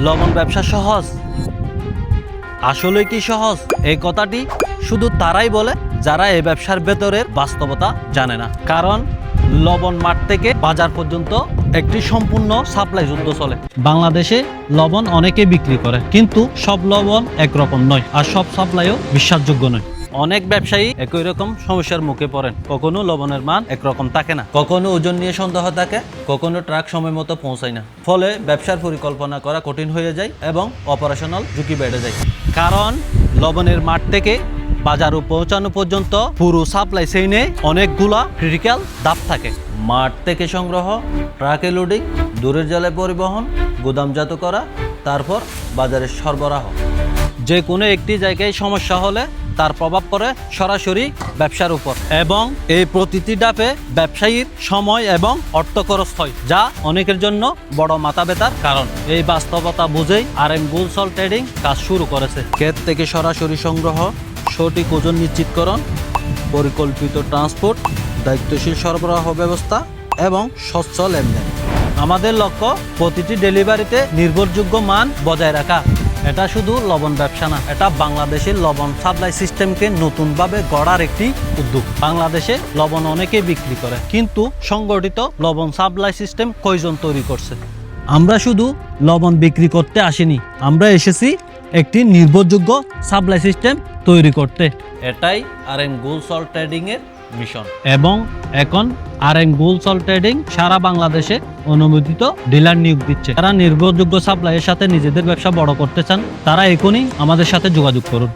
লবণ ব্যবসা সহজ? আসলে কি সহজ? এই কথাটি শুধু তারাই বলে যারা এই ব্যবসার ভেতরের বাস্তবতা জানে না। কারণ লবণ মাঠ থেকে বাজার পর্যন্ত একটি সম্পূর্ণ সাপ্লাই যুদ্ধ চলে। বাংলাদেশে লবণ অনেকে বিক্রি করে, কিন্তু সব লবণ একরকম নয়, আর সব সাপ্লাইও বিশ্বাসযোগ্য নয়। অনেক ব্যবসায়ী একই রকম সমস্যার মুখে পড়েন। কখনো লবণের মান একরকম থাকে না, কখনো ওজন নিয়ে সন্দেহ থাকে, কখনো ট্রাক সময় মতো পৌঁছায় না। ফলে ব্যবসার পরিকল্পনা করা কঠিন হয়ে যায় এবং অপারেশনাল ঝুঁকি বেড়ে যায়। কারণ লবণের মাঠ থেকে বাজারে পৌঁছানো পর্যন্ত পুরো সাপ্লাই চেইনে অনেকগুলা ক্রিটিক্যাল ধাপ থাকে। মাঠ থেকে সংগ্রহ, ট্রাকে লোডিং, দূরের জেলায় পরিবহন, গুদামজাত করা, তারপর বাজারে সরবরাহ। যে কোনো একটি জায়গায় সমস্যা হলে তার প্রভাব পড়ে সরাসরি ব্যবসার উপর, এবং এই প্রতিটি ধাপে ব্যবসায়ীর সময় এবং অর্থ খরচ হয়, যা অনেকের জন্য বড় মাথা ব্যথার কারণ। এই বাস্তবতা বুঝেই RM গোল্ড সল্ট ট্রেডিং কাজ শুরু করেছে। ক্ষেত থেকে সরাসরি সংগ্রহ, সঠিক ওজন নিশ্চিতকরণ, পরিকল্পিত ট্রান্সপোর্ট, দায়িত্বশীল সরবরাহ ব্যবস্থা এবং স্বচ্ছ লেনদেন। আমাদের লক্ষ্য প্রতিটি ডেলিভারিতে নির্ভরযোগ্য মান বজায় রাখা। এটা শুধু লবণ ব্যবসা না, এটা বাংলাদেশের লবণ সাপ্লাই সিস্টেমকে নতুনভাবে গড়ার একটি উদ্যোগ। বাংলাদেশে লবণ অনেকে বিক্রি করে, কিন্তু সংগঠিত লবণ সাপ্লাই সিস্টেম কয়জন তৈরি করছে? আমরা শুধু লবণ বিক্রি করতে আসিনি, আমরা এসেছি একটি নির্ভরযোগ্য সাপ্লাই সিস্টেম তৈরি করতে। এটাই RM গোল্ড সল্ট ট্রেডিং এর মিশন। এবং এখন RM গোল্ড সল্ট ট্রেডিং সারা বাংলাদেশে অনুমোদিত ডিলার নিয়োগ দিচ্ছে। যারা নির্ভরযোগ্য সাপ্লাইয়ের সাথে নিজেদের ব্যবসা বড় করতে চান, তারা এখনই আমাদের সাথে যোগাযোগ করুন।